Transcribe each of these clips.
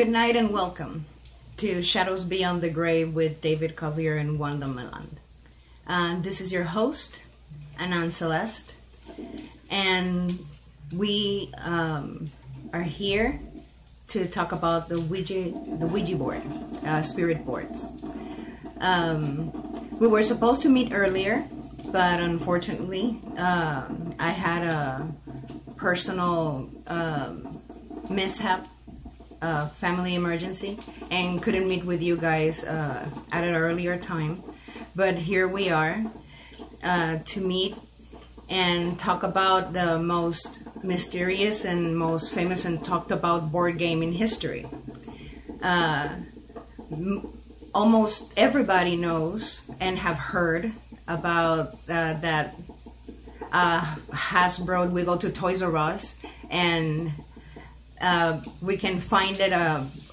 Good night and welcome to Shadows Beyond the Grave with David Cutler and Wanda Meland. This is your host, Anan Celeste, and we are here to talk about the Ouija board, spirit boards. We were supposed to meet earlier, but unfortunately, I had a personal mishap, family emergency, and couldn't meet with you guys at an earlier time. But here we are to meet and talk about the most mysterious and most famous and talked about board game in history. Almost everybody knows and have heard about that Hasbro. We go to Toys R Us and we can find it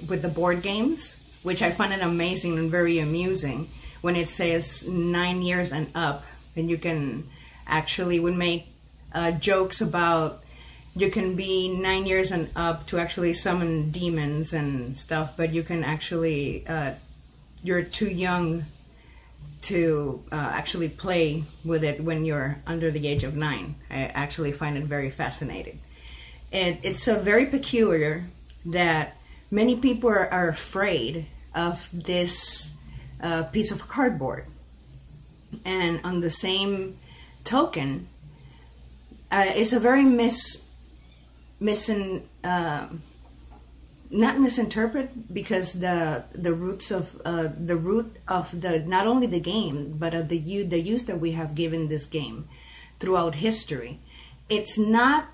with the board games, which I find it amazing and very amusing when it says 9 years and up, and you can actually would make jokes about you can be 9 years and up to actually summon demons and stuff, but you can actually you're too young to actually play with it when you're under the age of 9. I actually find it very fascinating. It's a very peculiar that many people are afraid of this piece of cardboard. And on the same token, it's a very not misinterpret, because the root of the not only the game but of the use that we have given this game throughout history. It's not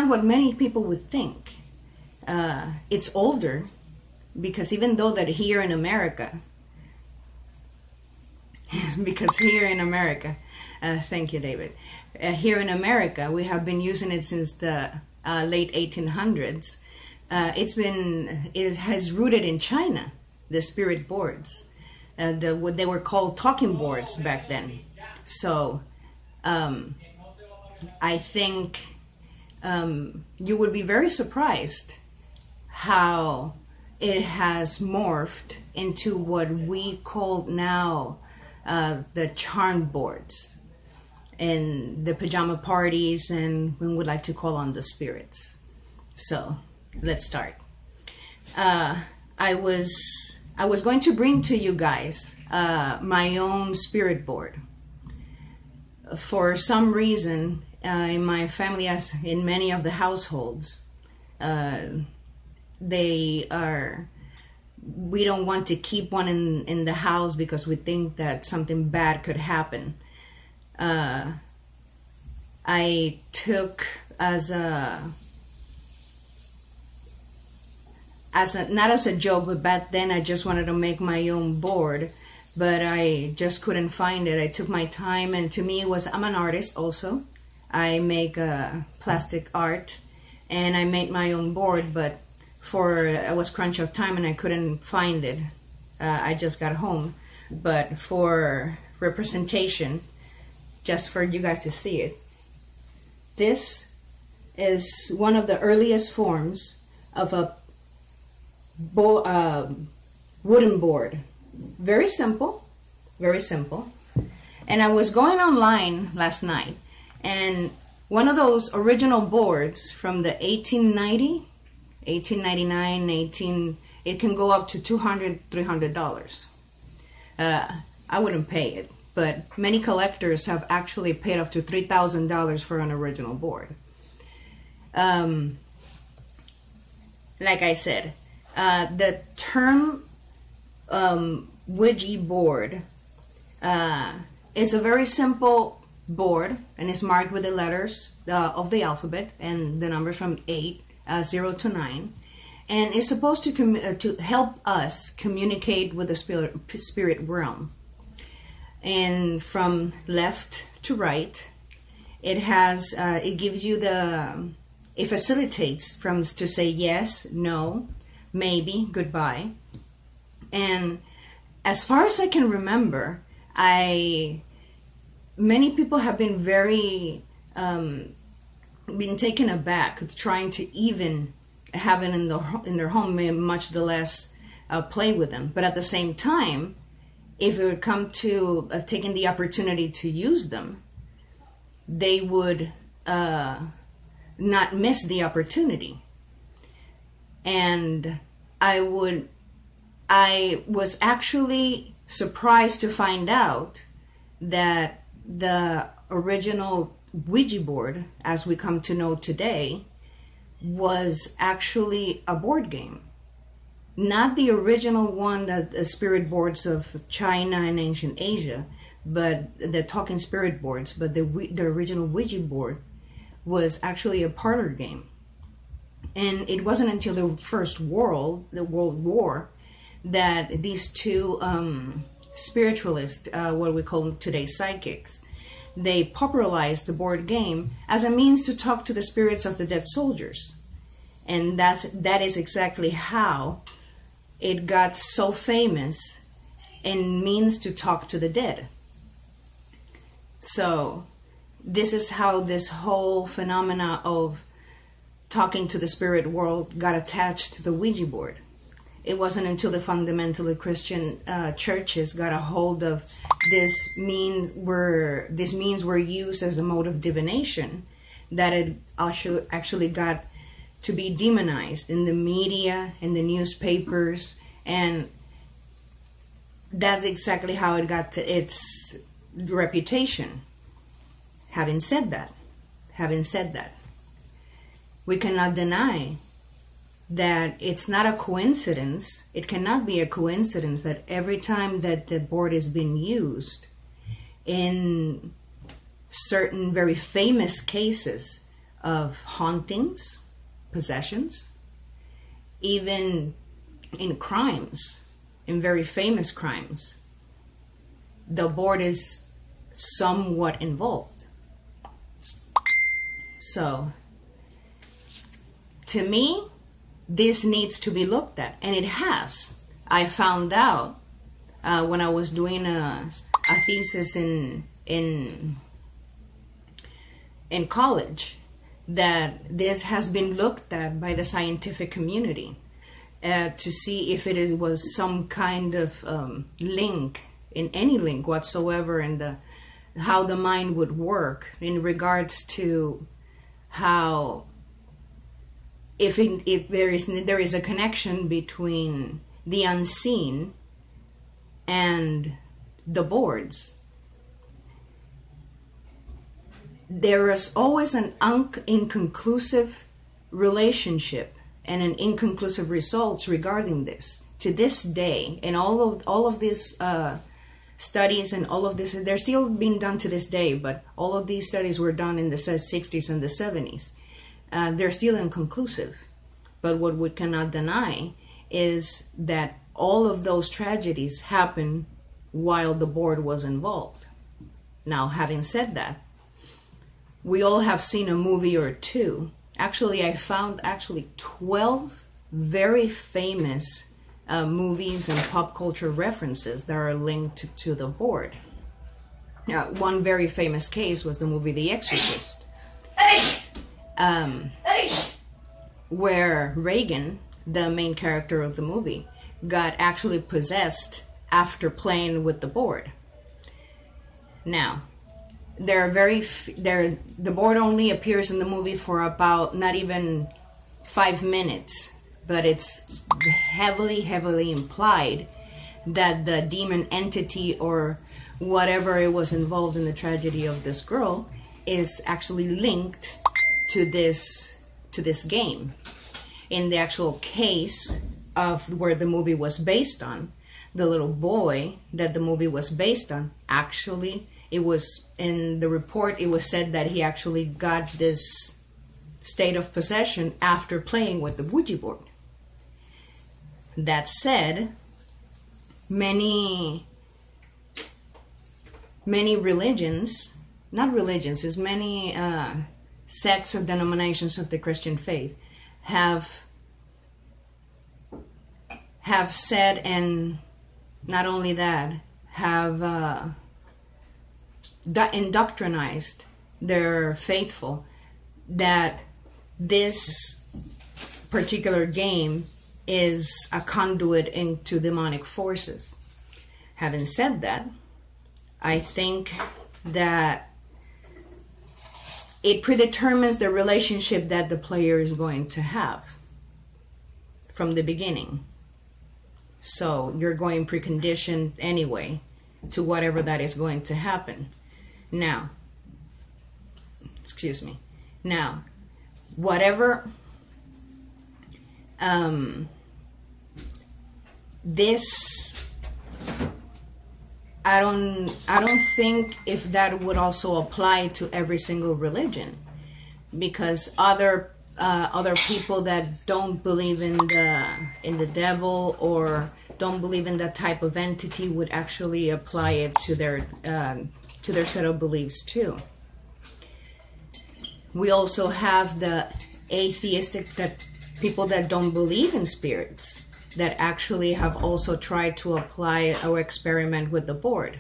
what many people would think. It's older, because even though that here in America, thank you, David. Here in America, we have been using it since the late 1800s. It has rooted in China, the spirit boards. What they were called talking boards back then. So I think you would be very surprised how it has morphed into what we call now the charm boards, and the pajama parties, and we would like to call on the spirits. So let's start. I was going to bring to you guys my own spirit board. For some reason, in my family, as in many of the households, we don't want to keep one in the house because we think that something bad could happen. I took not as a joke, but back then I just wanted to make my own board, but I just couldn't find it. I took my time, and to me I'm an artist also. I make plastic art, and I made my own board, but I was crunch of time and I couldn't find it. I just got home, but for representation, just for you guys to see it, this is one of the earliest forms of a wooden board. Very simple, very simple. And I was going online last night, and one of those original boards from the 1899, it can go up to $200, $300. I wouldn't pay it, but many collectors have actually paid up to $3,000 for an original board. Like I said, the term Ouija board is a very simple board, and it's marked with the letters of the alphabet and the numbers from 0 to 9, and it's supposed to help us communicate with the spirit realm. And from left to right, it gives you it facilitates to say yes, no, maybe, goodbye. And as far as I can remember, many people have been very been taken aback trying to even have it in their home, much the less play with them. But at the same time, if it would come to taking the opportunity to use them, they would not miss the opportunity. And I was actually surprised to find out that the original Ouija board, as we come to know today, was actually a board game. Not the original one, the spirit boards of China and ancient Asia, but the talking spirit boards. But the original Ouija board was actually a parlor game. And it wasn't until the World War, that these two spiritualists, what we call today psychics, they popularized the board game as a means to talk to the spirits of the dead soldiers. And that is exactly how it got so famous, and means to talk to the dead. So this is how this whole phenomena of talking to the spirit world got attached to the Ouija board. It wasn't until the fundamentally Christian churches got a hold of these means were used as a mode of divination, that it actually got to be demonized in the media, in the newspapers, and that's exactly how it got to its reputation. Having said that, we cannot deny that it's not a coincidence. It cannot be a coincidence that every time that the board is being used in certain very famous cases of hauntings, possessions, even in crimes, in very famous crimes, the board is somewhat involved. So, to me, this needs to be looked at, and it has. I found out when I was doing a thesis in college, that this has been looked at by the scientific community to see if it was some kind of link, in any link whatsoever, in how the mind would work in regards to how if there is a connection between the unseen and the boards. There is always an inconclusive relationship and an inconclusive results regarding this. To this day, and all of these studies and all of this, they're still being done to this day, but all of these studies were done in the 60s and the 70s. They're still inconclusive. But what we cannot deny is that all of those tragedies happened while the board was involved. Now, having said that, we all have seen a movie or two. Actually, I found 12 very famous movies and pop culture references that are linked to the board. Now, one very famous case was the movie The Exorcist, where Reagan, the main character of the movie, got actually possessed after playing with the board. Now, the board only appears in the movie for about not even 5 minutes, but it's heavily implied that the demon entity or whatever it was involved in the tragedy of this girl is actually linked to this game. In the actual case of where the movie was based on, the little boy that the movie was based on, actually, it was in the report, it was said that he actually got this state of possession after playing with the Ouija board. That said, many religions, not religions, is many sects or denominations of the Christian faith have said, and not only that, have indoctrinized their faithful that this particular game is a conduit into demonic forces. Having said that, I think that it predetermines the relationship that the player is going to have from the beginning. So you're going preconditioned anyway to whatever that is going to happen. Now, excuse me. Now, whatever this, I don't think if that would also apply to every single religion, because other people that don't believe in the devil or don't believe in that type of entity would actually apply it to their set of beliefs too. We also have the atheistic, that people that don't believe in spirits, that actually have also tried to apply or experiment with the board,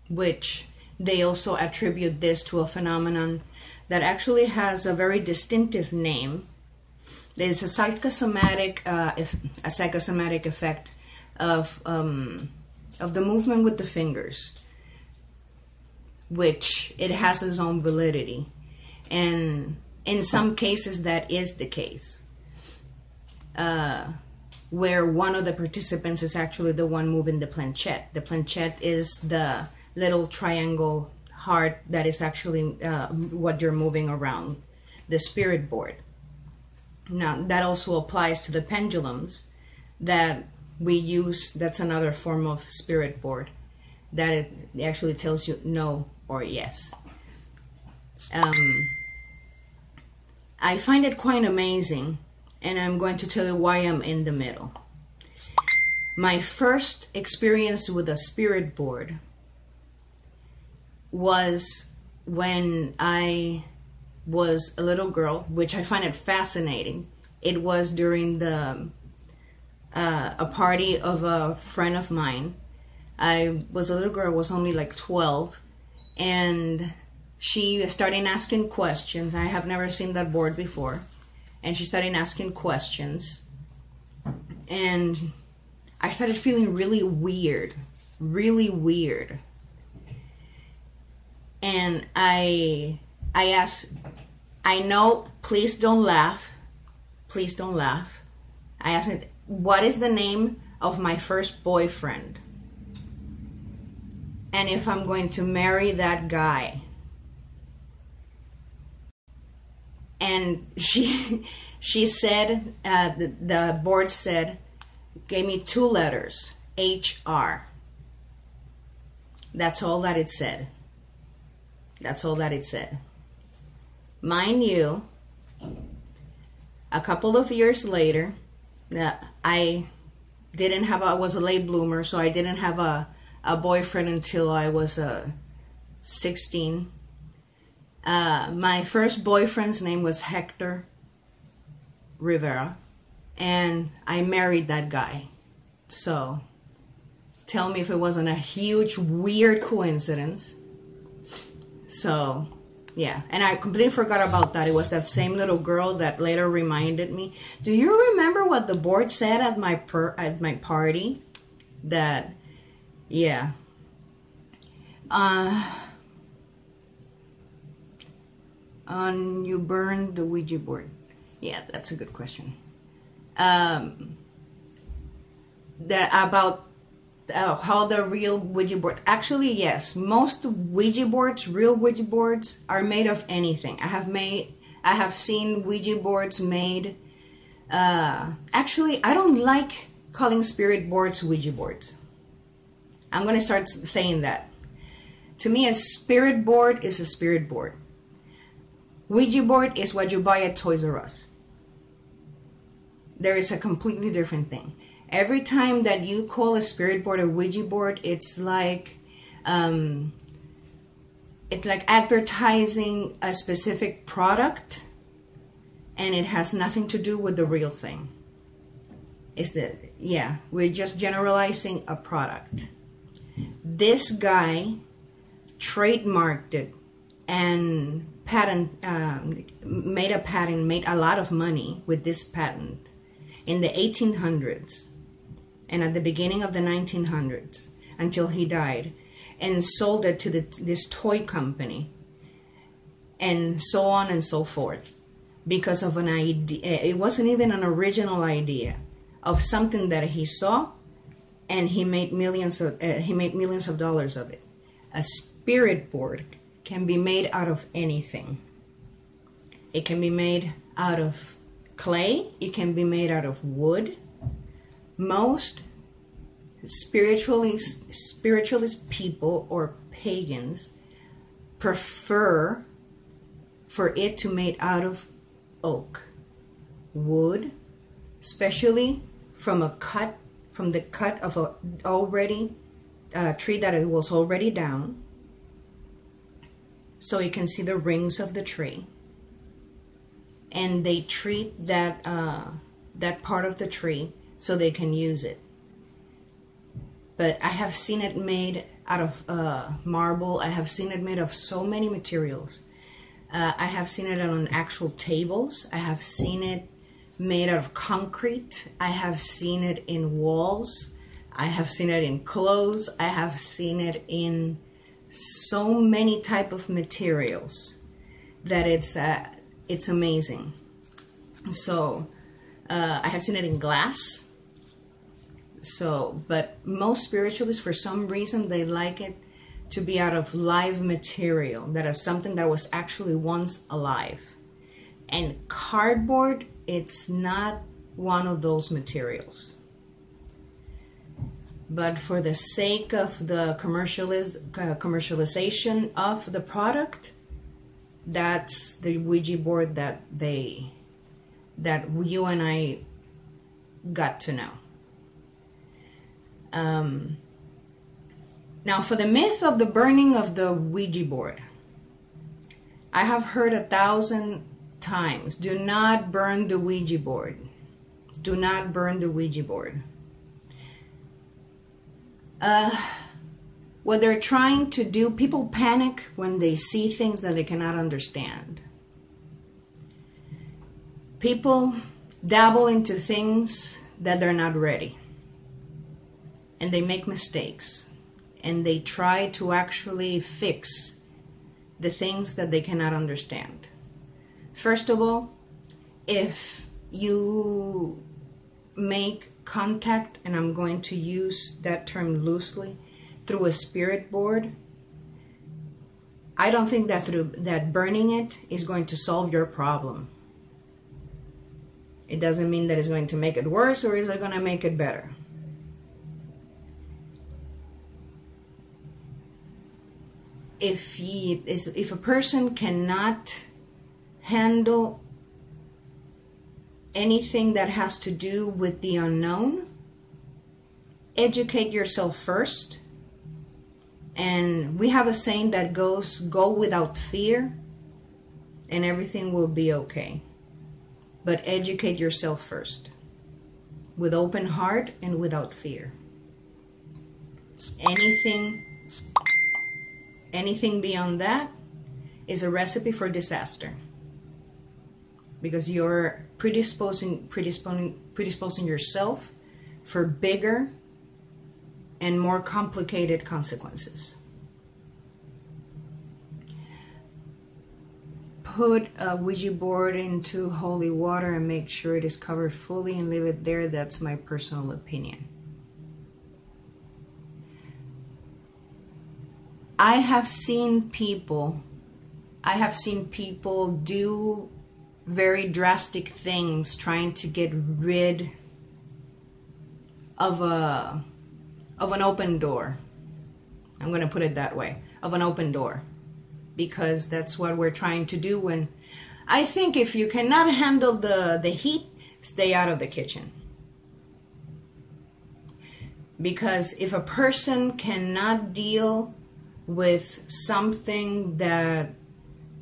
which they also attribute this to a phenomenon that actually has a very distinctive name. There's a psychosomatic effect of the movement with the fingers, which it has its own validity. And in some cases that is the case, where one of the participants is actually the one moving the planchette. The planchette is the little triangle heart that is actually what you're moving around the spirit board. Now that also applies to the pendulums that we use. That's another form of spirit board that it actually tells you no or yes. I find it quite amazing, and I'm going to tell you why I'm in the middle. My first experience with a spirit board was when I was a little girl, which I find it fascinating. It was during a party of a friend of mine. I was a little girl, was only like 12, and she started asking questions. I have never seen that board before. And she started asking questions. And I started feeling really weird. Really weird. And I asked, I know, please don't laugh. Please don't laugh. I asked her, what is the name of my first boyfriend? And if I'm going to marry that guy. And she said, the board said, gave me 2 letters, HR. That's all that it said. That's all that it said. Mind you, a couple of years later, I was a late bloomer, so I didn't have a boyfriend until I was 16. My first boyfriend's name was Hector Rivera, and I married that guy. So tell me if it wasn't a huge weird coincidence. So yeah, and I completely forgot about that. It was that same little girl that later reminded me. Do you remember what the board said at my party? That, yeah. You burned the Ouija board. Yeah, that's a good question. That about how the real Ouija board. Actually, yes, most Ouija boards, real Ouija boards, are made of anything. I have seen Ouija boards made. Actually, I don't like calling spirit boards Ouija boards. I'm gonna start saying that. To me, a spirit board is a spirit board. Ouija board is what you buy at Toys R Us. There is a completely different thing. Every time that you call a spirit board a Ouija board, it's like advertising a specific product, and it has nothing to do with the real thing. We're just generalizing a product. This guy trademarked it and made a lot of money with this patent in the 1800s and at the beginning of the 1900s until he died, and sold it to this toy company, and so on and so forth, because of an idea. It wasn't even an original idea of something that he saw, and he made millions of dollars of it. A spirit board can be made out of anything. It can be made out of clay. It can be made out of wood. Most spiritualist people or pagans prefer for it to made out of oak, wood, especially from the cut of a already tree that it was already down, so you can see the rings of the tree, and they treat that part of the tree so they can use it. But I have seen it made out of marble. I have seen it made of so many materials. I have seen it on actual tables. I have seen it made out of concrete. I have seen it in walls. I have seen it in clothes. I have seen it in so many type of materials that it's amazing. So I have seen it in glass. So, but most spiritualists, for some reason, they like it to be out of live material, that is something that was actually once alive. And cardboard, it's not one of those materials. But for the sake of the commercialization of the product, that's the Ouija board that you and I got to know. Now, for the myth of the burning of the Ouija board, I have heard 1,000 times, do not burn the Ouija board. Do not burn the Ouija board. What they're trying to do, people panic when they see things that they cannot understand. People dabble into things that they're not ready. And they make mistakes. And they try to actually fix the things that they cannot understand. First of all, if you make contact, and I'm going to use that term loosely, through a spirit board, I don't think that burning it is going to solve your problem. It doesn't mean that it's going to make it worse, or is it going to make it better. If a person cannot handle anything that has to do with the unknown, educate yourself first. And we have a saying that goes, go without fear and everything will be okay. But educate yourself first, with open heart and without fear. Anything beyond that is a recipe for disaster, because you're predisposing yourself for bigger and more complicated consequences. Put a Ouija board into holy water and make sure it is covered fully and leave it there. That's my personal opinion. I have seen people do very drastic things trying to get rid of an open door. I'm going to put it that way, of an open door, because that's what we're trying to do. When I think if you cannot handle the heat, stay out of the kitchen. Because if a person cannot deal with something that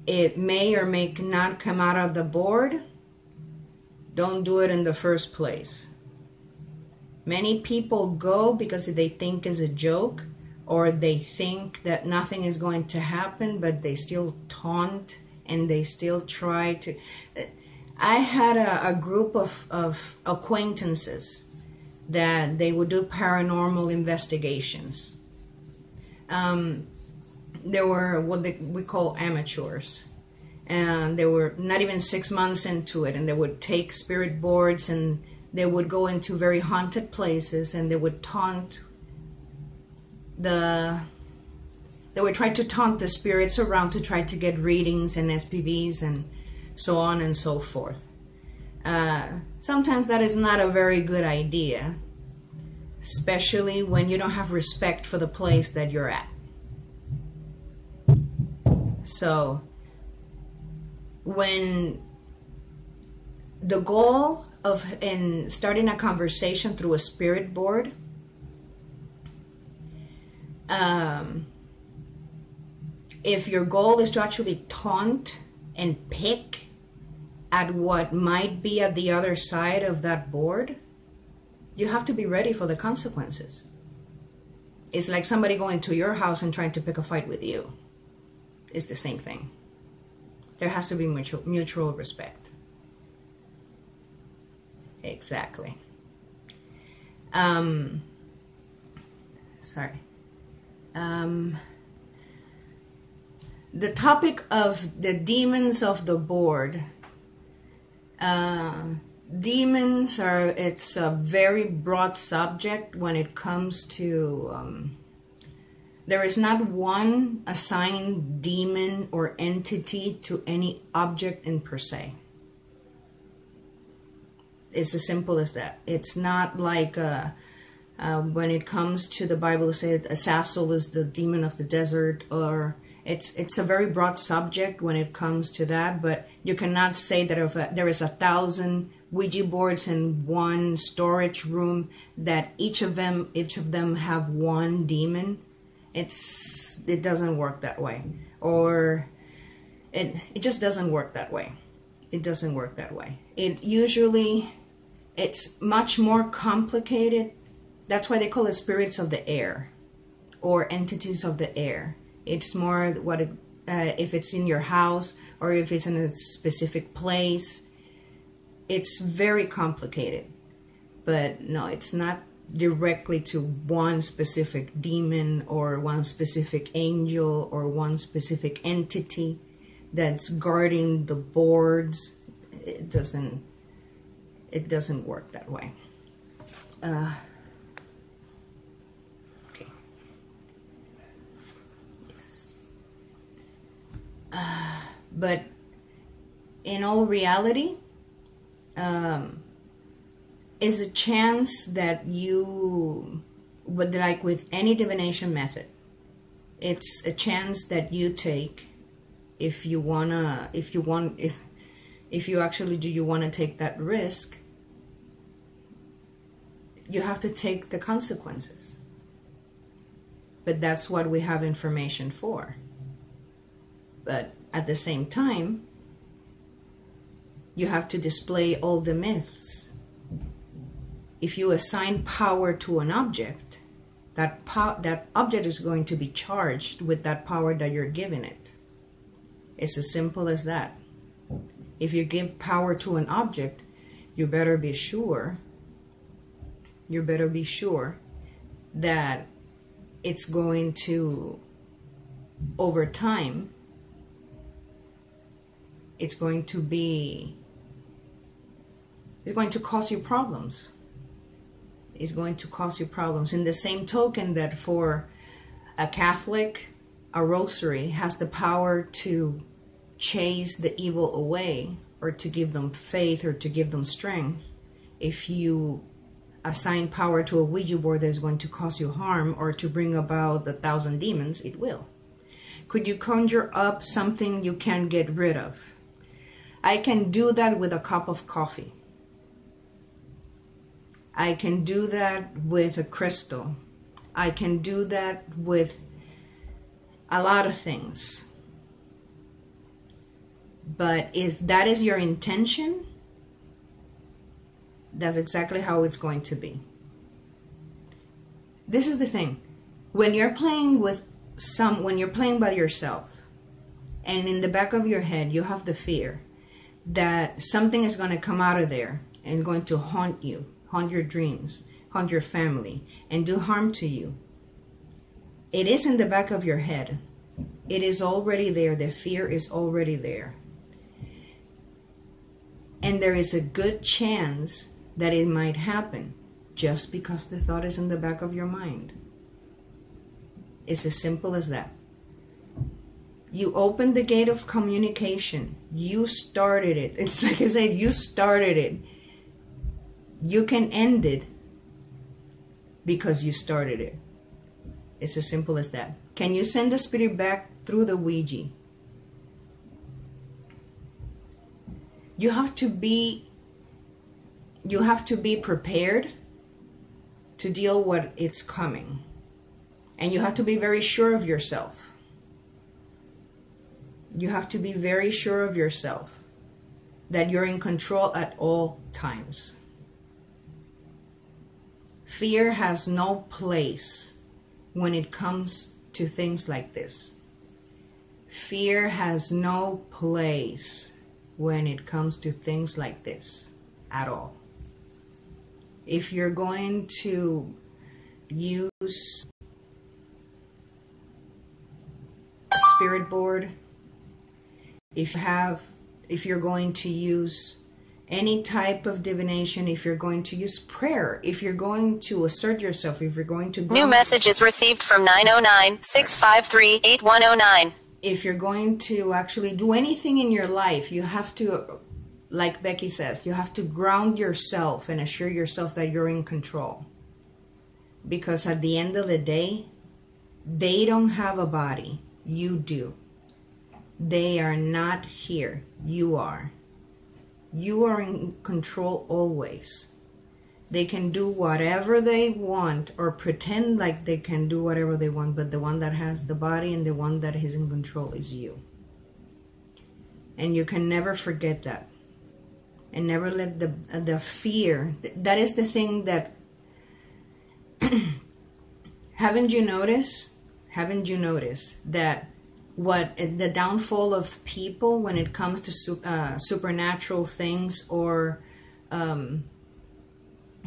it may or may not come out of the board, don't do it in the first place. Many people go because they think it's a joke, or they think that nothing is going to happen, but they still taunt and they still try to. I had a group of acquaintances that they would do paranormal investigations. They were what we call amateurs, and they were not even 6 months into it, and they would take spirit boards and they would go into very haunted places, and they would try to taunt the spirits around to try to get readings and SPVs and so on and so forth. Sometimes that is not a very good idea, especially when you don't have respect for the place that you're at. So when the goal of starting a conversation through a spirit board, if your goal is to actually taunt and pick at what might be at the other side of that board, you have to be ready for the consequences. It's like somebody going to your house and trying to pick a fight with you. It's the same thing. There has to be mutual respect. Exactly. The topic of the demons of the board. Demons it's a very broad subject when it comes to, there is not one assigned demon or entity to any object in per se. It's as simple as that. It's not like when it comes to the Bible, it says Azazel is the demon of the desert, or it's a very broad subject when it comes to that. But you cannot say that if there is 1,000 Ouija boards in one storage room, that each of them have one demon. It doesn't work that way, or it just doesn't work that way. It doesn't work that way. It's much more complicated. That's why they call it spirits of the air or entities of the air. It's more if it's in your house or if it's in a specific place. It's very complicated. But no, it's not directly to one specific demon or one specific angel or one specific entity that's guarding the boards. It doesn't work that way. Okay. Yes. But in all reality, is a chance that you would, like with any divination method, it's a chance that you take if you actually do want to take that risk. You have to take the consequences. But that's what we have information for. But at the same time, you have to display all the myths. If you assign power to an object, that object is going to be charged with that power that you're giving it. It's as simple as that. If you give power to an object, you better be sure that it's going to, over time, it's going to cause you problems. It's going to cause you problems. In the same token that for a Catholic, a rosary has the power to chase the evil away, or to give them faith, or to give them strength. If you assign power to a Ouija board that is going to cause you harm or to bring about 1,000 demons, it will. Could you conjure up something you can't get rid of? I can do that with a cup of coffee. I can do that with a crystal. I can do that with a lot of things. But if that is your intention, that's exactly how it's going to be. This is the thing. When you're playing by yourself, And in the back of your head, you have the fear that something is going to come out of there and going to haunt you, haunt your dreams, haunt your family, and do harm to you. It is in the back of your head. It is already there. The fear is already there. And there is a good chance that it might happen just because the thought is in the back of your mind. It's as simple as that. You open the gate of communication. You started it. It's like I said, you started it. You can end it because you started it. It's as simple as that. Can you send the spirit back through the Ouija? You have to be prepared to deal with it's coming. And you have to be very sure of yourself. You have to be very sure of yourself that you're in control at all times. Fear has no place when it comes to things like this. Fear has no place when it comes to things like this at all. If you're going to use a spirit board, if you're going to use any type of divination, if you're going to use prayer, if you're going to assert yourself, if you're going to... New messages received from 909-653-8109. If you're going to actually do anything in your life, you have to, like Becky says, you have to ground yourself and assure yourself that you're in control. Because at the end of the day, they don't have a body. You do. They are not here. You are. You are in control always. They can do whatever they want or pretend like they can do whatever they want, but the one that has the body and the one that is in control is you. And you can never forget that. And never let the fear, that is the thing that, haven't you noticed that what the downfall of people when it comes to supernatural things or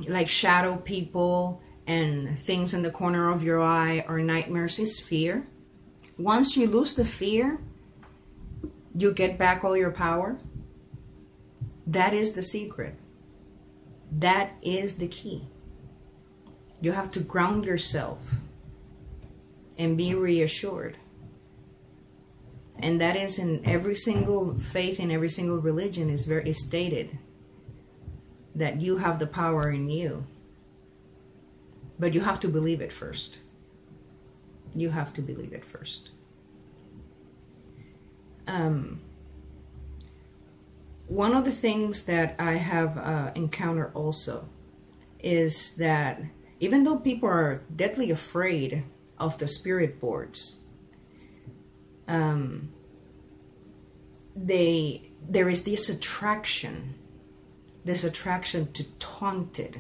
like shadow people and things in the corner of your eye or nightmares is fear. Once you lose the fear, you get back all your power. That is the secret. That is the key. You have to ground yourself and be reassured. And that is in every single faith, in every single religion is stated that you have the power in you. But you have to believe it first. You have to believe it first. One of the things that I have encountered also is that even though people are deadly afraid of the spirit boards, there is this attraction to taunt it.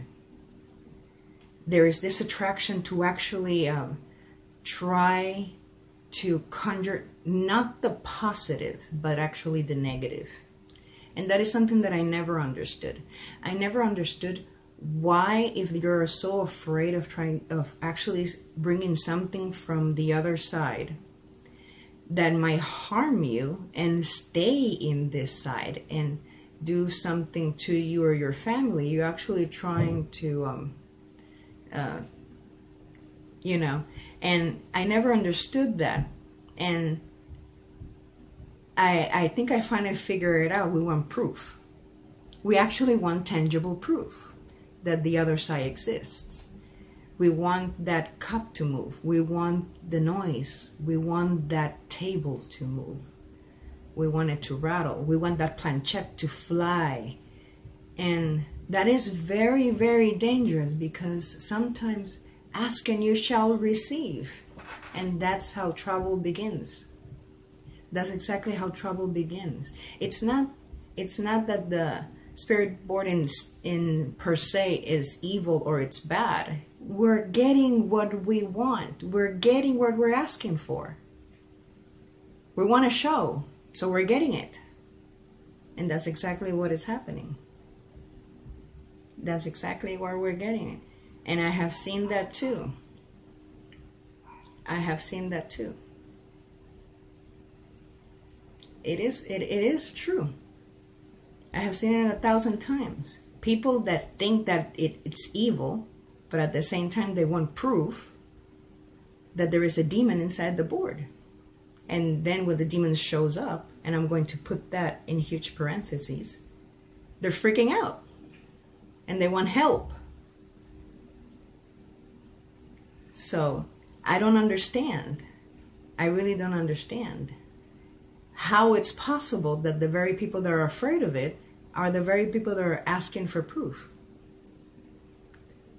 There is this attraction to actually try to conjure not the positive, but actually the negative. And that is something that I never understood. I never understood why, if you're so afraid of actually bringing something from the other side that might harm you and stay in this side and do something to you or your family, you're actually trying to, and I never understood that. And I think I finally figured it out. We want proof. We actually want tangible proof that the other side exists. We want that cup to move. We want the noise. We want that table to move. We want it to rattle. We want that planchette to fly. And that is very, very dangerous, because sometimes ask and you shall receive. And that's how trouble begins. That's exactly how trouble begins. It's not that the spirit board in per se is evil or it's bad. We're getting what we want. We're getting what we're asking for. We want a show, so we're getting it. And that's exactly what is happening. That's exactly where we're getting it. And I have seen that too. I have seen that too. It is true. I have seen it 1,000 times. People that think that it's evil, but at the same time they want proof that there is a demon inside the board. And then when the demon shows up, and I'm going to put that in huge parentheses, they're freaking out. And they want help. So, I don't understand. I really don't understand how it's possible that the very people that are afraid of it are the very people that are asking for proof.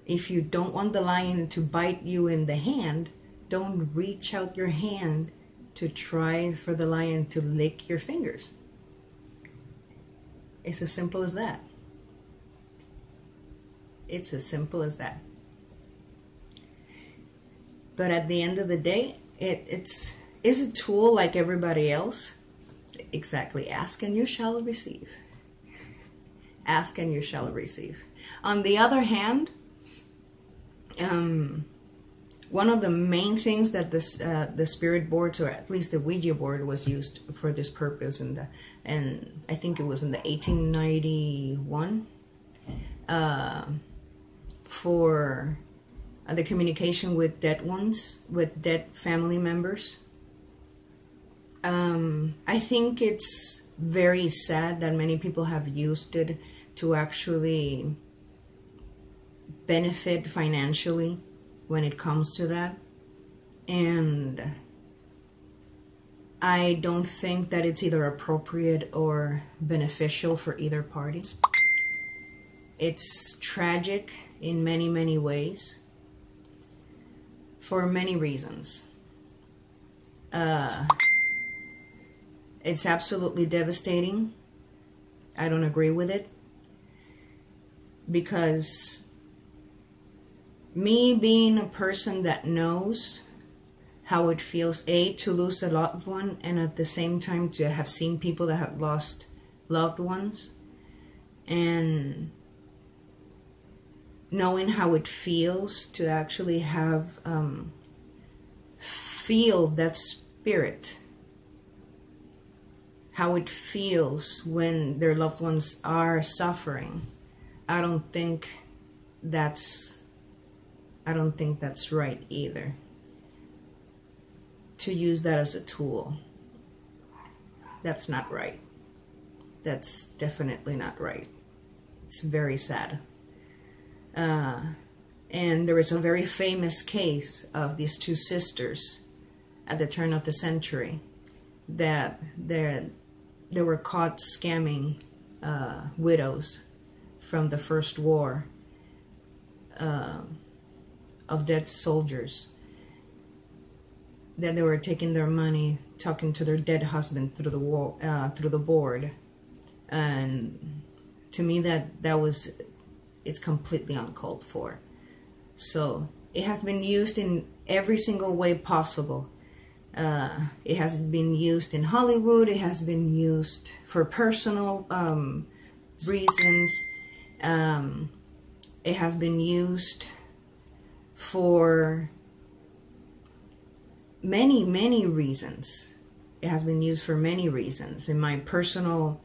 If you don't want the lion to bite you in the hand, don't reach out your hand to try for the lion to lick your fingers. It's as simple as that. It's as simple as that. But at the end of the day, it's a tool like everybody else. Exactly. Ask and you shall receive. Ask and you shall receive. On the other hand, one of the main things that the spirit boards, or at least the Ouija board, was used for this purpose, and I think it was in the 1891 for the communication with dead ones, with dead family members. I think it's very sad that many people have used it to actually benefit financially when it comes to that. And I don't think that it's either appropriate or beneficial for either party. It's tragic in many, many ways, for many reasons. It's absolutely devastating. I don't agree with it, because me being a person that knows how it feels, to lose a loved one, and at the same time to have seen people that have lost loved ones, and knowing how it feels to actually have feel that spirit, how it feels when their loved ones are suffering. I don't think that's right either, to use that as a tool. That's not right. That's definitely not right. It's very sad. And there is a very famous case of these two sisters at the turn of the century that they were caught scamming widows from the First War of dead soldiers. That they were taking their money, talking to their dead husband through the wall, through the board, and to me it's completely uncalled for. So it has been used in every single way possible. It has been used in Hollywood. It has been used for personal reasons. It has been used for many, many reasons. It has been used for many reasons. In my personal,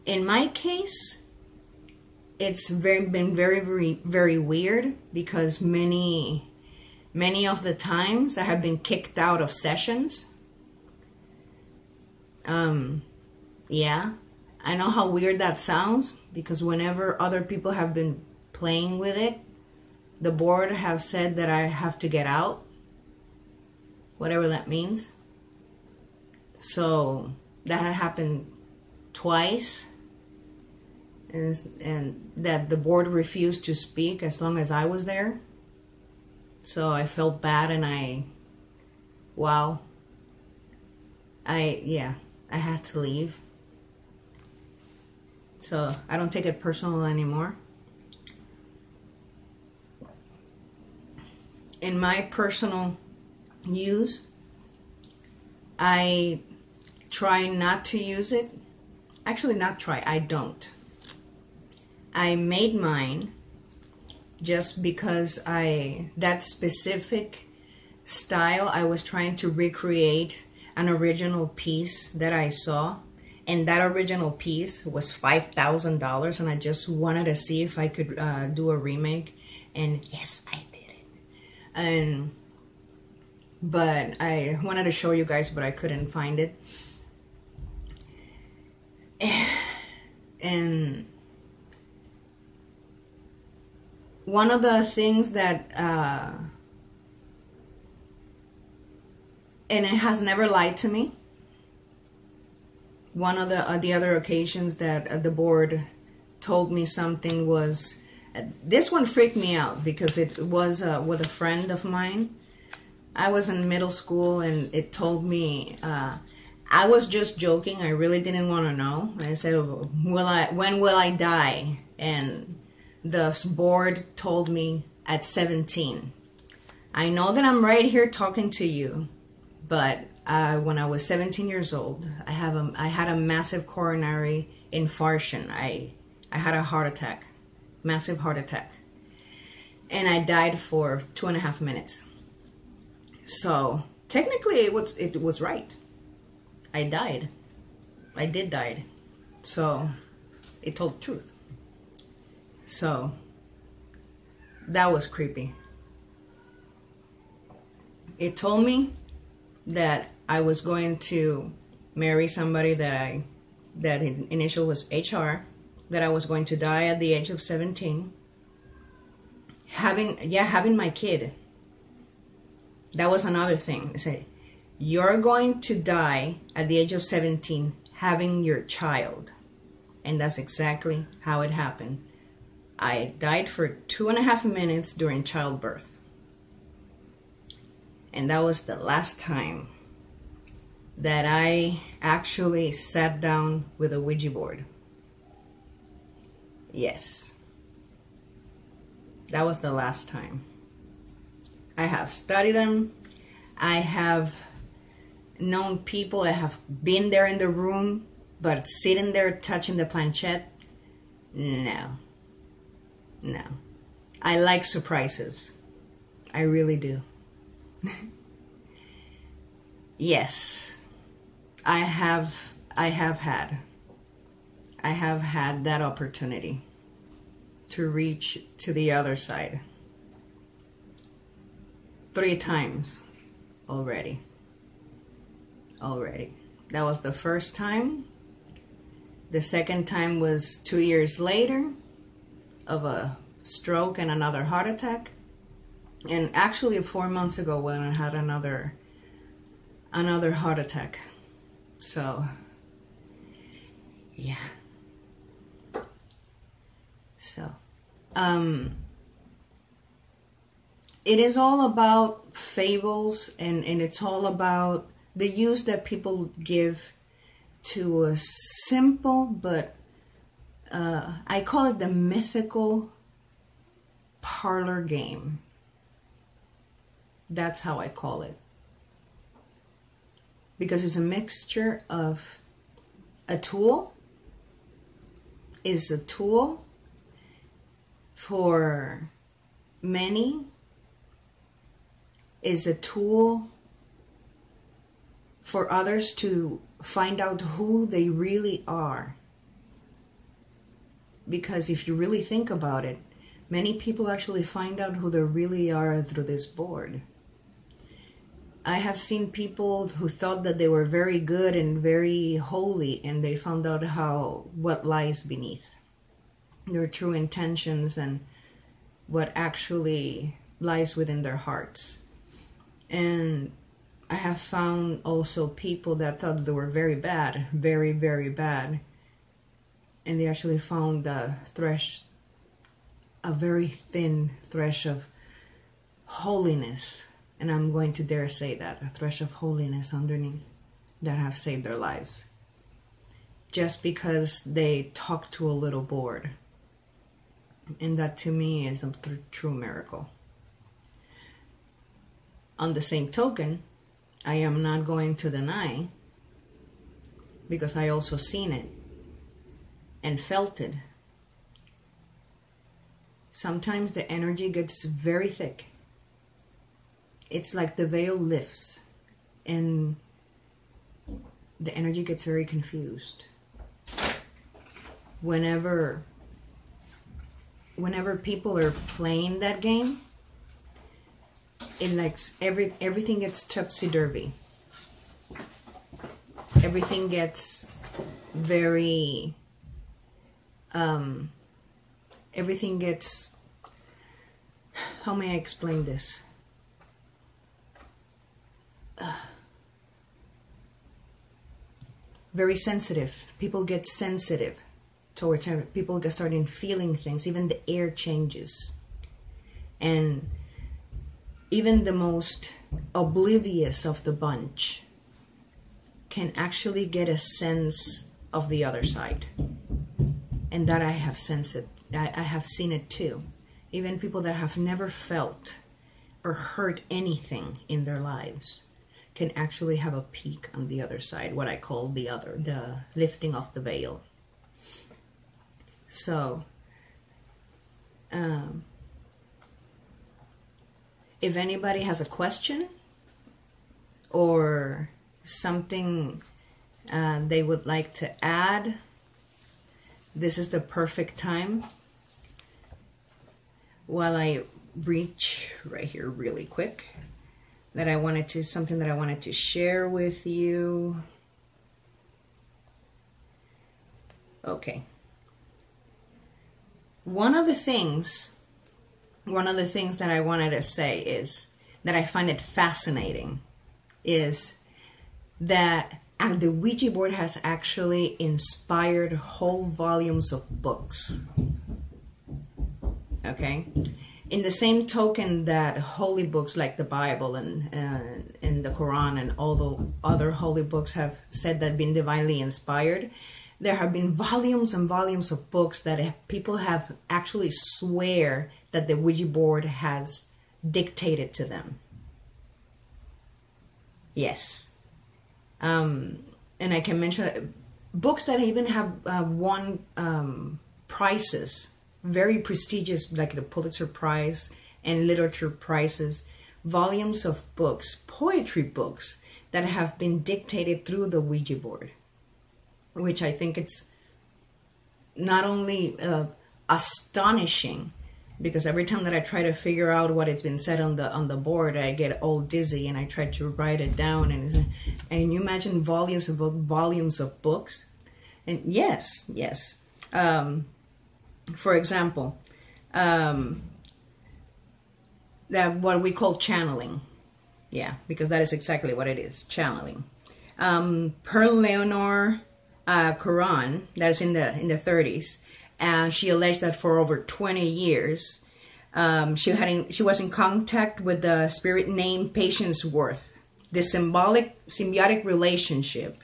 in my case, it's been very, very weird, because many of the times I have been kicked out of sessions. Yeah, I know how weird that sounds, because whenever other people have been playing with it, the board have said that I have to get out, whatever that means. So that had happened twice, and that the board refused to speak as long as I was there. So I felt bad, and I had to leave. So I don't take it personal anymore. In my personal use, I try not to use it. Actually, not try, I don't. I made mine just because that specific style, I was trying to recreate an original piece that I saw. And that original piece was $5,000, and I just wanted to see if I could do a remake. And yes, I did it. But I wanted to show you guys, but I couldn't find it. And one of the things that, and it has never lied to me. One of the other occasions that the board told me something was, this one freaked me out because it was with a friend of mine. I was in middle school, and it told me, I was just joking. I really didn't want to know. I said, when will I die? And the board told me at 17. I know that I'm right here talking to you, but when I was 17 years old, I had a massive coronary infarction. I had a heart attack, massive heart attack, and I died for 2.5 minutes. So technically, it was right. I died. I did die. So it told the truth. So that was creepy. It told me that I was going to marry somebody that initial was HR, that I was going to die at the age of 17. Having my kid. That was another thing. They say, you're going to die at the age of 17 having your child. And that's exactly how it happened. I died for 2.5 minutes during childbirth. And that was the last time that I actually sat down with a Ouija board. Yes. That was the last time. I have studied them. I have known people. I have been there in the room, but sitting there touching the planchette, no. No. I like surprises. I really do. Yes. I have had that opportunity to reach to the other side 3 times already. That was the first time. The second time was 2 years later of a stroke and another heart attack. And actually 4 months ago when I had another heart attack. So, yeah. So, it is all about fables, and it's all about the use that people give to a simple, but I call it the mythical parlor game. That's how I call it. Because it's a mixture of a tool is a tool for many, is a tool for others to find out who they really are. Because if you really think about it, many people actually find out who they really are through this board. I have seen people who thought that they were very good and very holy, and they found out what lies beneath their true intentions and what actually lies within their hearts. And I have found also people that thought they were very bad, very, very bad, and they actually found a very thin thread of holiness. And I'm going to dare say that, a thread of holiness underneath that have saved their lives. Just because they talk to a little board. And that to me is a true miracle. On the same token, I am not going to deny, because I also seen it and felt it. Sometimes the energy gets very thick. It's like the veil lifts and the energy gets very confused. Whenever people are playing that game, it likes everything gets topsy-turvy. Everything gets very everything gets, how may I explain this? Very sensitive. People get sensitive towards everything. People get starting feeling things. Even the air changes. And even the most oblivious of the bunch can actually get a sense of the other side. And that I have sensed it. I have seen it too. Even people that have never felt or heard anything in their lives can actually have a peek on the other side, what I call the lifting of the veil. So, if anybody has a question or something they would like to add, this is the perfect time. While I reach right here really quick, something that I wanted to share with you. Okay. One of the things that I wanted to say is that I find it fascinating is that the Ouija board has actually inspired whole volumes of books. Okay? In the same token that holy books like the Bible and the Quran and all the other holy books have said that been divinely inspired, there have been volumes and volumes of books that people have actually swear that the Ouija board has dictated to them. Yes. And I can mention books that even have won prizes, very prestigious, like the Pulitzer Prize and literature prizes, volumes of books, poetry books that have been dictated through the Ouija board, which I think it's not only astonishing, because every time that I try to figure out what it's been said on the board, I get all dizzy and I try to write it down, and you imagine volumes of books. And yes. For example, that what we call channeling. Yeah, because that is exactly what it is, channeling. Per Leonor Quran, that is in the 30s, and she alleged that for over 20 years, she was in contact with the spirit named Patience Worth. This symbiotic relationship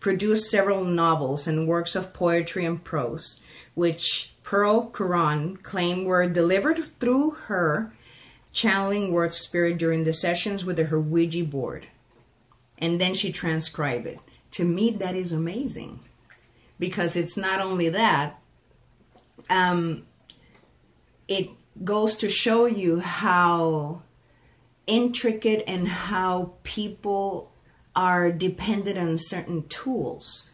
produced several novels and works of poetry and prose, which Pearl Quran claimed were delivered through her channeling Worth's spirit during the sessions with her Ouija board. And then she transcribed it. To me, that is amazing. Because it's not only that, it goes to show you how intricate and how people are dependent on certain tools.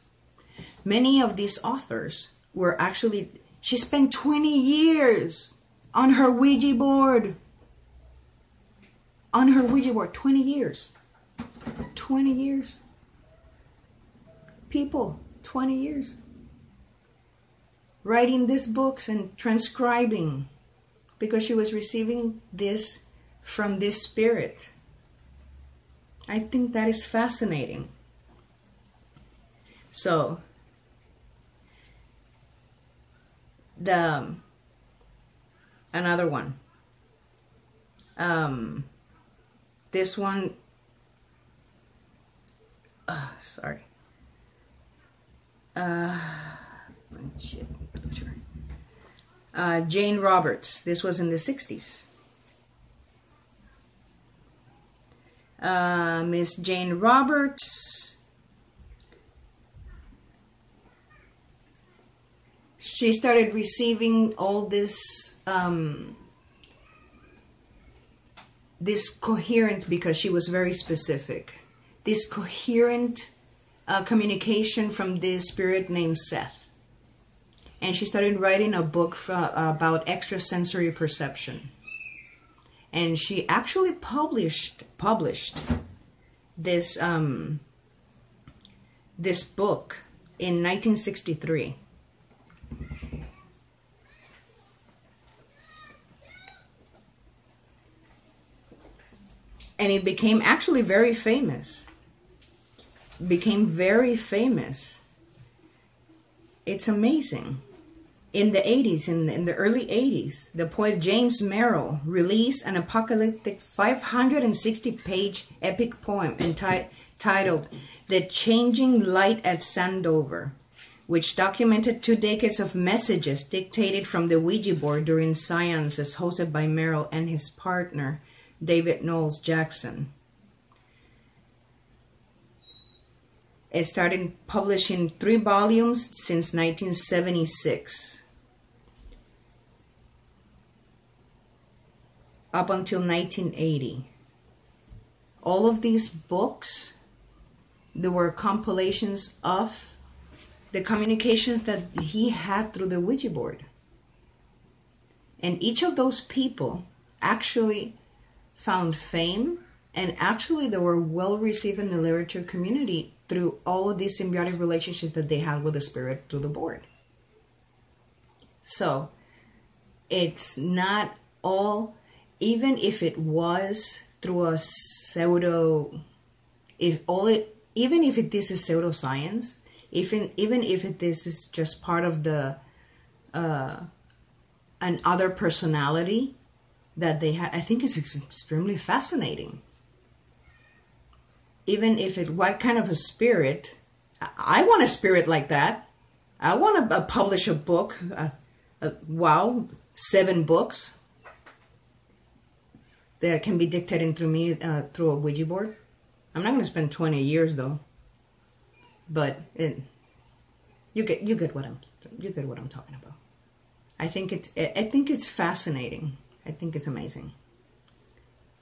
Many of these authors were actually, she spent 20 years on her Ouija board. On her Ouija board, 20 years. 20 years. People, 20 years. Writing these books and transcribing, because she was receiving this from this spirit. I think that is fascinating. So, another one. This one, sorry. Shit. Sure. Jane Roberts. This was in the 60s. Miss Jane Roberts. She started receiving all this this coherent, because she was very specific, this coherent communication from this spirit named Seth. And she started writing a book about extrasensory perception. And she actually published this this book in 1963. And it became actually very famous. Became very famous. It's amazing. In the 80s, in the early 80s, the poet James Merrill released an apocalyptic 560-page epic poem entitled The Changing Light at Sandover, which documented 2 decades of messages dictated from the Ouija board during seances hosted by Merrill and his partner, David Knowles Jackson. It started publishing 3 volumes since 1976. Up until 1980. All of these books, there were compilations of the communications that he had through the Ouija board. And each of those people actually found fame, and actually they were well received in the literature community through all of these symbiotic relationships that they had with the spirit through the board. So it's not all, even if it was through a pseudo, even if this is pseudoscience, even if this is just part of the another personality that they had, I think it's extremely fascinating. Even if it, what kind of a spirit, I want a spirit like that. I want to publish a book, wow, 7 books that can be dictated through me, through a Ouija board. I'm not going to spend 20 years though, but you get what I'm talking about. I think it's fascinating. I think it's amazing.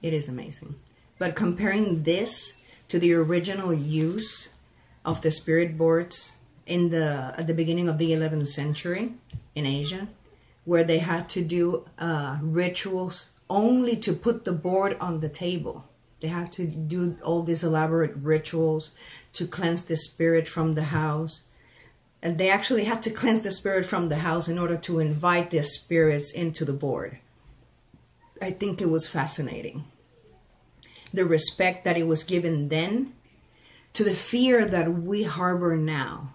It is amazing. But comparing this to the original use of the spirit boards at the beginning of the 11th century in Asia, where they had to do rituals only to put the board on the table. They have to do all these elaborate rituals to cleanse the spirit from the house. And they actually had to cleanse the spirit from the house in order to invite the spirits into the board. I think it was fascinating. The respect that it was given then to the fear that we harbor now,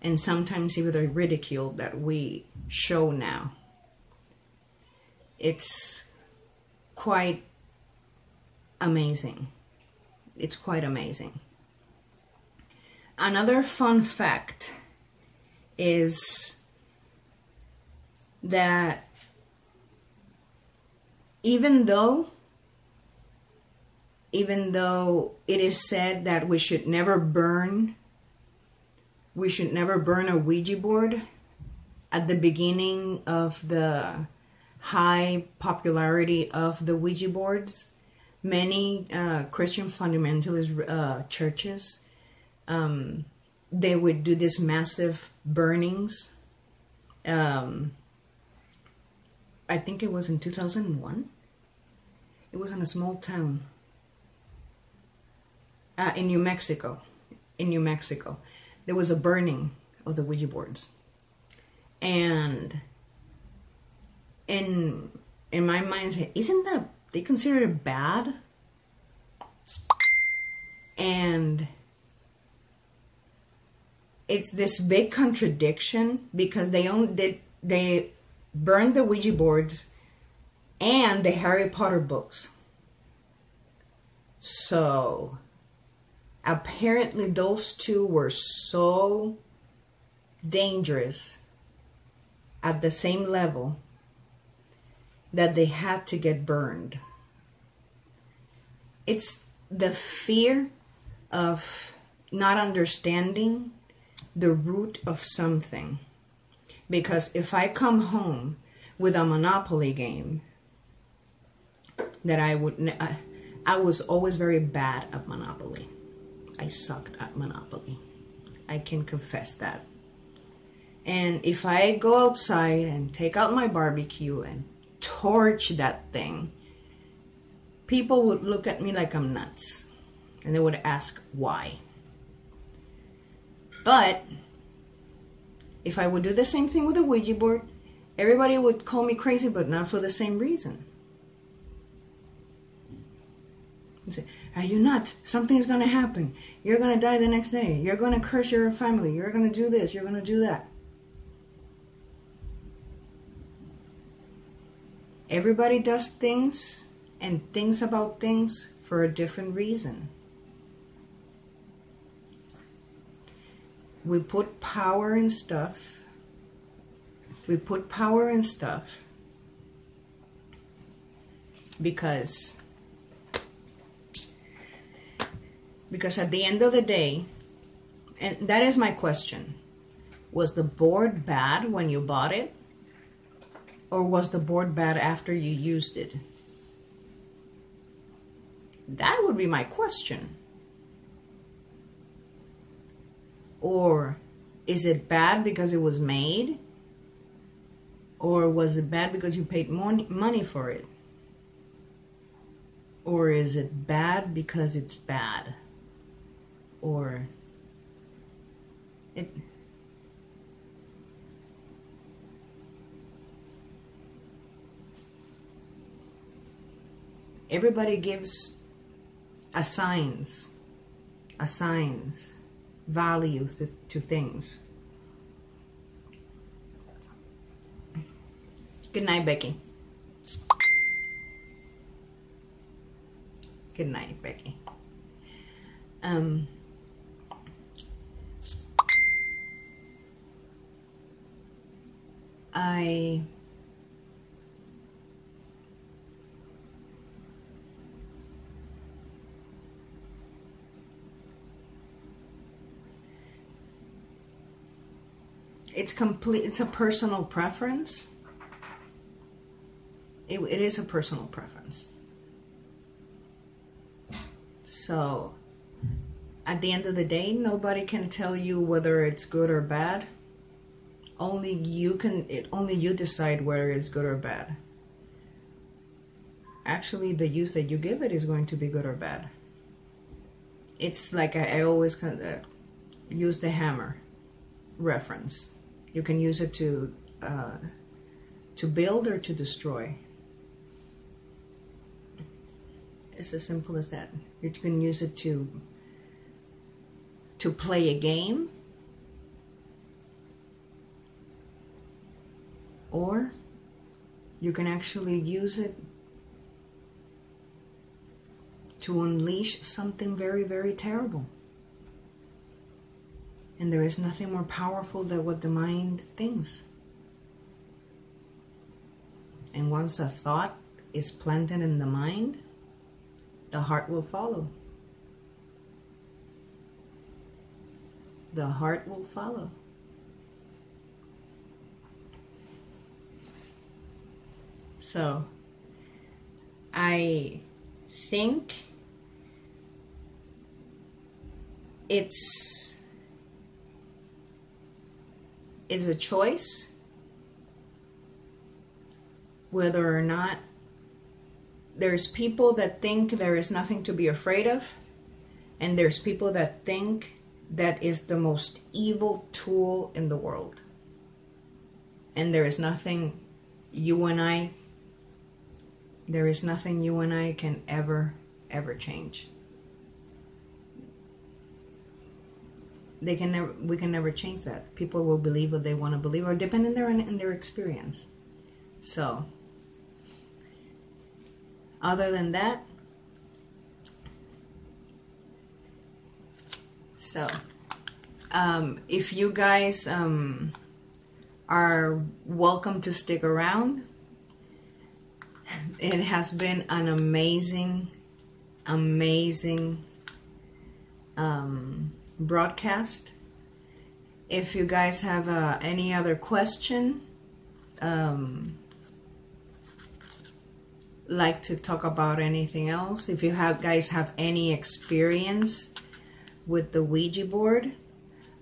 and sometimes even the ridicule that we show now. It's quite amazing. It's quite amazing. Another fun fact is that even though it is said that we should never burn a Ouija board at the beginning of the high popularity of the Ouija boards, many Christian fundamentalist churches, they would do these massive burnings. I think it was in 2001. It was in a small town in New Mexico. In New Mexico, there was a burning of the Ouija boards, and in my mind, isn't that they consider it bad? And it's this big contradiction, because they burned the Ouija boards and the Harry Potter books. So apparently those two were so dangerous at the same level that they had to get burned. It's the fear of not understanding the root of something. Because if I come home with a Monopoly game that I was always very bad at Monopoly. I sucked at Monopoly. I can confess that. And if I go outside and take out my barbecue and torch that thing, people would look at me like I'm nuts. And they would ask why. But if I would do the same thing with a Ouija board, everybody would call me crazy, but not for the same reason. You say, are you nuts? Something's going to happen. You're going to die the next day. You're going to curse your family. You're going to do this. You're going to do that. Everybody does things and thinks about things for a different reason. We put power in stuff. We put power in stuff because at the end of the day, and that is my question, was the board bad when you bought it? Or was the board bad after you used it? That would be my question. Or is it bad because it was made? Or was it bad because you paid money for it? Or is it bad because it's bad? Or it... Everybody gives assigns value to things. Good night, Becky. Good night, Becky. It's a personal preference. It is a personal preference. So, at the end of the day, nobody can tell you whether it's good or bad. Only you decide whether it's good or bad. Actually, the use that you give it is going to be good or bad. It's like I always use the hammer reference. You can use it to build or to destroy. It's as simple as that. You can use it to play a game, or you can actually use it to unleash something very, very terrible. And there is nothing more powerful than what the mind thinks. And once a thought is planted in the mind, the heart will follow. The heart will follow. So, I think it's a choice whether or not there's people that think there is nothing to be afraid of, and there's people that think that is the most evil tool in the world. And there is nothing you and I can ever change. We can never change that. People will believe what they want to believe, or depending on their experience. So, other than that, if you guys are welcome to stick around. It has been an amazing amazing broadcast. If you guys have any other question, like to talk about anything else, if you guys have any experience with the Ouija board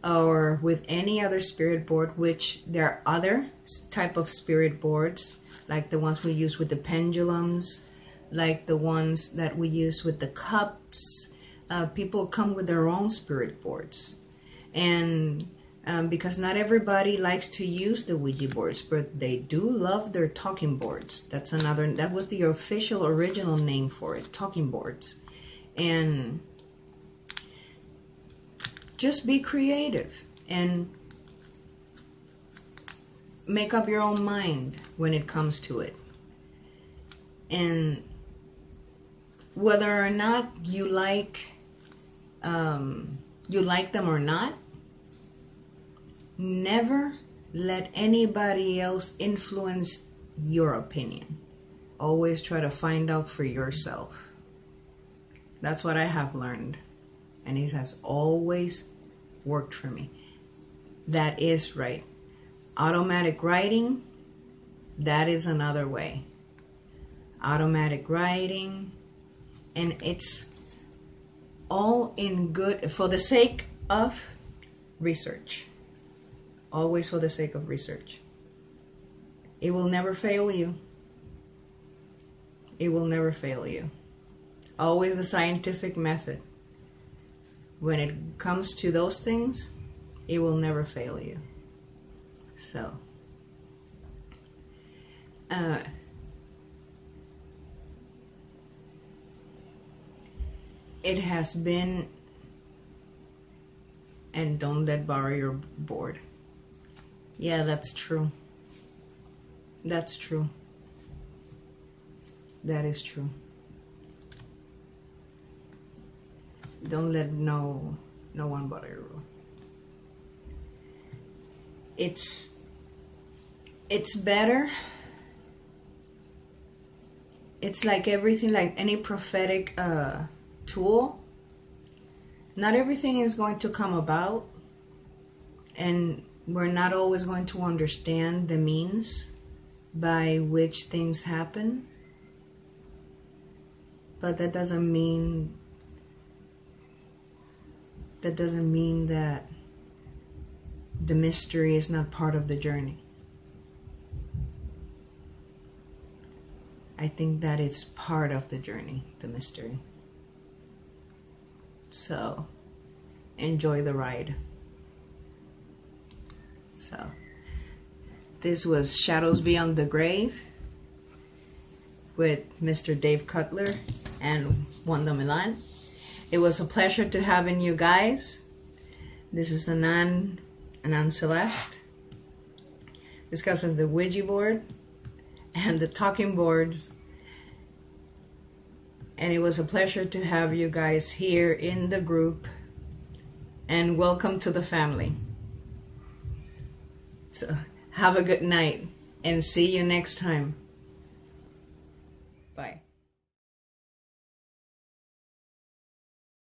or with any other spirit board, which there are other type of spirit boards, like the ones we use with the pendulums, like the ones that we use with the cups. People come with their own spirit boards, and because not everybody likes to use the Ouija boards, but they do love their talking boards. That was the official original name for it, talking boards. And just be creative and make up your own mind when it comes to it. And whether or not you like them or not, never let anybody else influence your opinion. Always try to find out for yourself. That's what I have learned, and it has always worked for me. That is right. Automatic writing, that is another way. Automatic writing, and it's all in good, for the sake of research. Always for the sake of research. It will never fail you. It will never fail you. Always the scientific method. When it comes to those things, it will never fail you. So, it has been, and don't let borrow your board. Yeah, that's true. That's true. That is true. Don't let no one borrow your rule. It's better. It's like everything, like any prophetic tool. Not everything is going to come about, and we're not always going to understand the means by which things happen. But that doesn't mean that the mystery is not part of the journey. I think that it's part of the journey, the mystery. So, enjoy the ride. So, this was Shadows Beyond the Grave with Mr. Dave Cutler and Wanda Milan. It was a pleasure to having you guys. This is Anan Celeste. Discusses the Ouija board and the talking boards. And it was a pleasure to have you guys here in the group. And welcome to the family. So have a good night and see you next time. Bye.